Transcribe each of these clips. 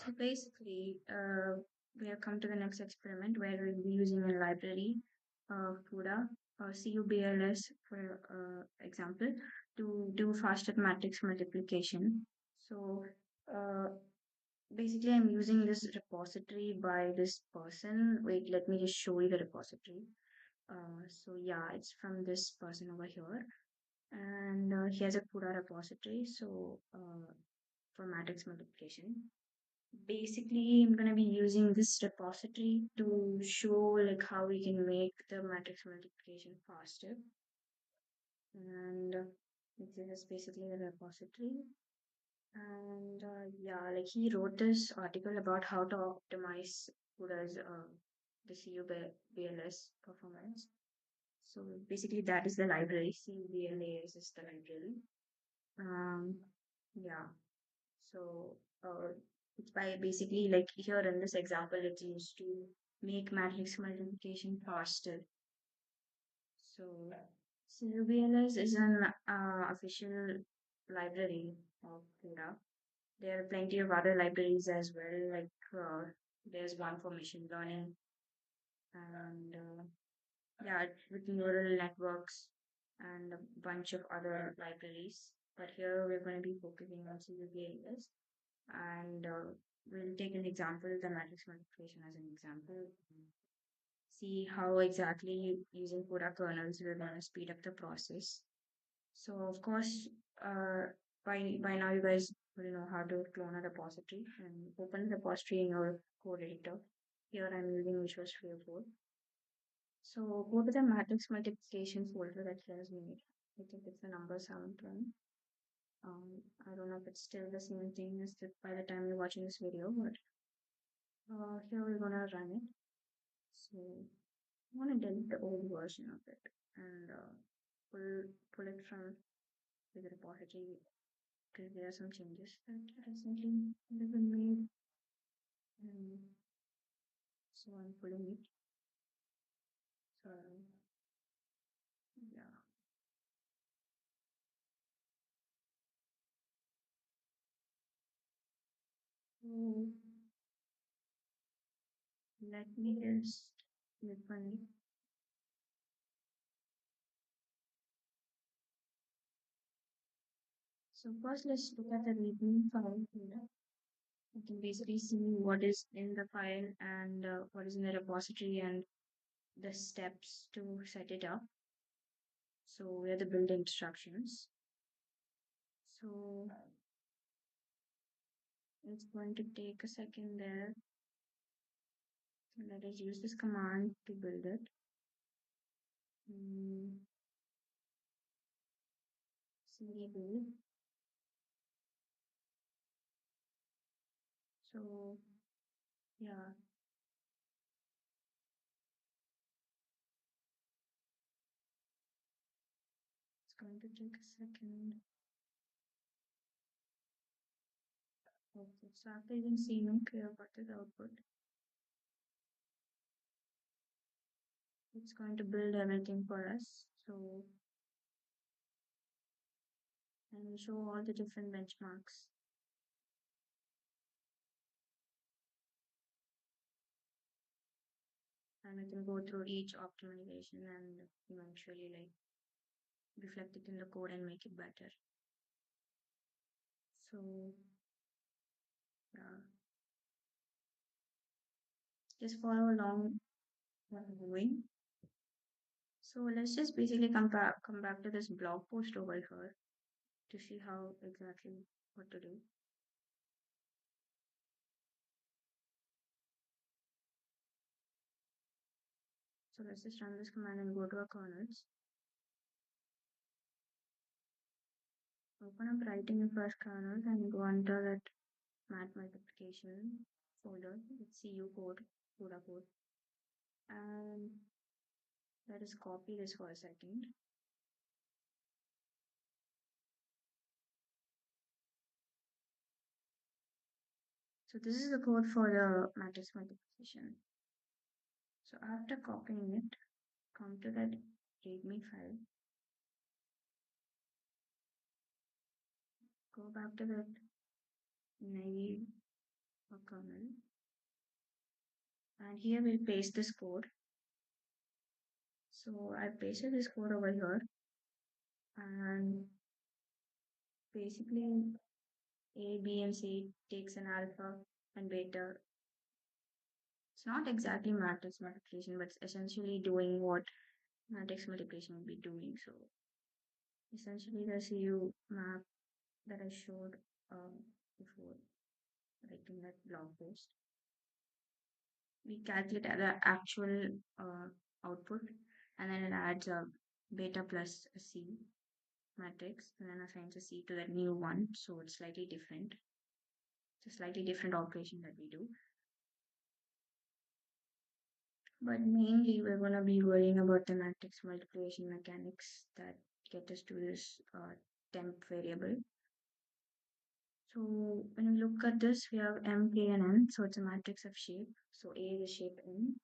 So basically, we have come to the next experiment where we'll be using a library, CUDA, CUBLS for example, to do faster matrix multiplication. So uh, basically, I'm using this repository by this person. Wait, let me just show you the repository. So yeah, it's from this person over here, and he has a CUDA repository. So for matrix multiplication. Basically, I'm going to be using this repository to show like how we can make the matrix multiplication faster. And this is basically the repository. And yeah, like he wrote this article about how to optimize CUDA's the CUBLS performance. So basically, that is the library. CUBLAS is the library. Yeah. So it's by basically like here in this example, it's used to make matrix multiplication faster. So CUBLS is an official library of CUDA. There are plenty of other libraries as well, like there's one for machine learning and yeah, with neural networks and a bunch of other libraries. But here we're going to be focusing on CUBLS. And we'll take an example, the matrix multiplication as an example. See how exactly using CUDA kernels we're going to speed up the process. So of course, by now you guys will know how to clone a repository and open the repository in your code editor. Here I'm using Visual Studio Code. So go to the matrix multiplication folder that he has made. I think it's the number 720. I don't know if it's still the same thing as by the time you're watching this video, but here we're gonna run it. So I want to delete the old version of it and pull it from the repository because there are some changes that recently have been made. And so I'm pulling it. So yeah. So let me just open it. So first let's look at the readme file here. You can basically see what is in the file and what is in the repository and the steps to set it up. So we are the build instructions. So it's going to take a second there. So let us use this command to build it. Mm, cd build. So yeah, it's going to take a second. Okay, so after using cnum clear what is output, it's going to build everything for us. So and we'll show all the different benchmarks. And we can go through each optimization and eventually like reflect it in the code and make it better. So yeah, just follow along what I'm doing. So let's just basically come back to this blog post over here to see how exactly what to do. So let's just run this command and go to our kernels. Open up writing your first kernel and go under that math multiplication folder. Let's see you code, CUDA code. And let us copy this for a second. So this is the code for the matrix multiplication. So after copying it, come to that readme file, go back to that naive or kernel. And here we'll paste this code. So I pasted this code over here, and basically A, B, and C takes an alpha and beta. It's not exactly matrix multiplication, but it's essentially doing what matrix multiplication would be doing. So essentially the CU map that I showed before writing that blog post. We calculate the actual output, and then it adds a beta plus a C matrix and then assigns a C to that new one. So it's slightly different. It's a slightly different operation that we do. But mainly we're going to be worrying about the matrix multiplication mechanics that get us to this temp variable. So when we look at this, we have M, K, and N. So it's a matrix of shape. So A is a shape N.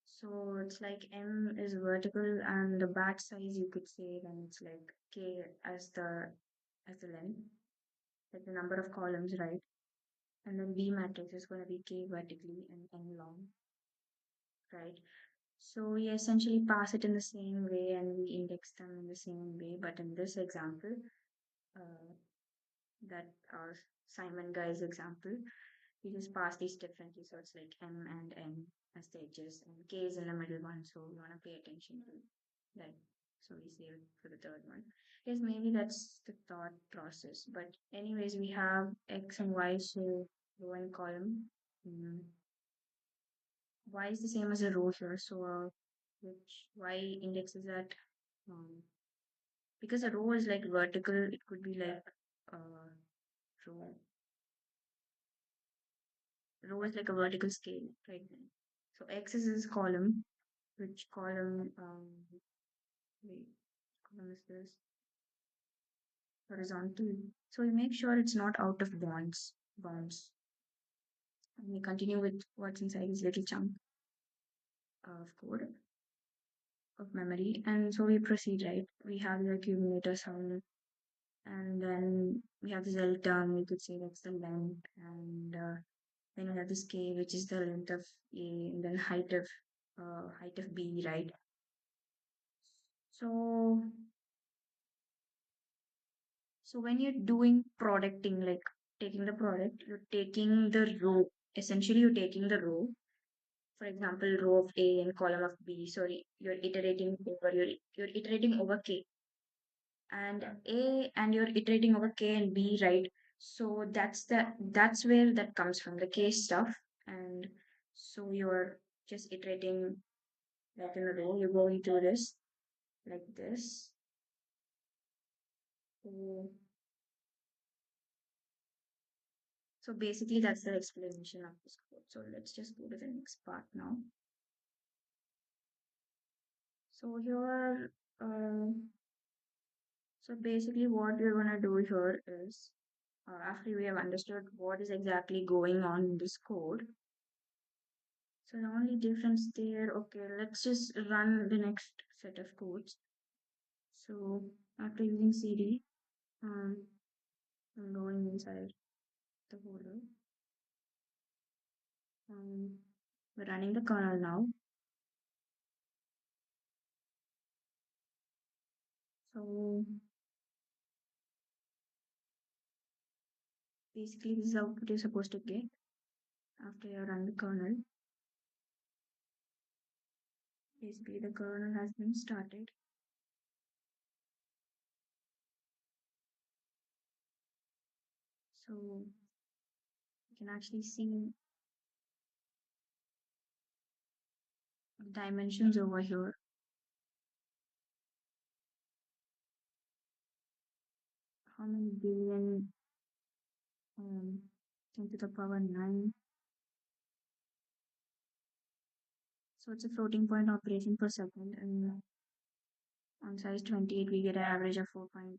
So it's like M is vertical, and the batch size you could say then it's like K as the length, like the number of columns, right? And then B matrix is going to be K vertically and N long, right? So we essentially pass it in the same way and we index them in the same way. But in this example, uh, that our Simon guy's example, we just pass these differently. So it's like M and N as the edges, and K is in the middle one. So we want to pay attention to that. So we save it for the third one. Yes, maybe that's the thought process. But anyways, we have X and Y, so row and column. Mm. Y is the same as a row here, so which Y index is at um, because a row is like vertical, it could be like uh, row. Row is like a vertical scale, right? So X is this column, which column wait, column is this horizontal. So we make sure it's not out of bounds. And we continue with what's inside this little chunk of code of memory, and so we proceed, right? We have the accumulator sum, and then we have this L term, we could say that's the length, and then we have this K, which is the length of A, and then height of B, right? So so when you're doing producting, like taking the product, you're taking the row. Essentially, you're taking the row. For example, row of A and column of B. Sorry, you're iterating over K and A, and you're iterating over K and B, right? So that's where that comes from, the K stuff. And so you're just iterating like in a row. You're going through this like this. So so basically, that's the explanation of this code. So let's just go to the next part now. So here, so basically what we're gonna do here is, after we have understood what is exactly going on in this code, so the only difference there, okay, let's just run the next set of codes. So after using cd, I'm going inside the folder. We're running the kernel now. So basically this is output you're supposed to get after you run the kernel. Basically the kernel has been started. So you can actually see the dimensions over here. How many billion 10 to the power 9. So it's a floating point operation per second, and on size 28 we get an average of 46.2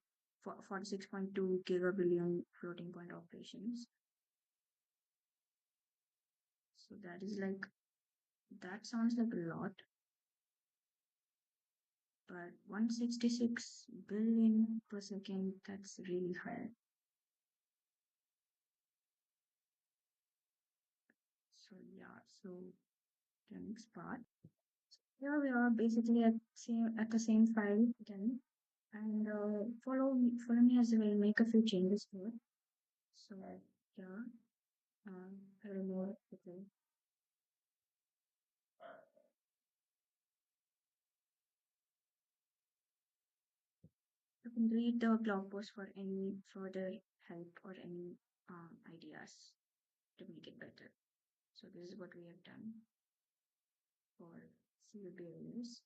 gigabillion floating point operations. So that is like, that sounds like a lot, but 166 billion per second, that's really high. So yeah, so the next part. Here we are basically at the same file again, and follow me as we'll make a few changes to it. So yeah, I will move it to you can read the blog post for any further help or any ideas to make it better. So this is what we have done for CUBLAS.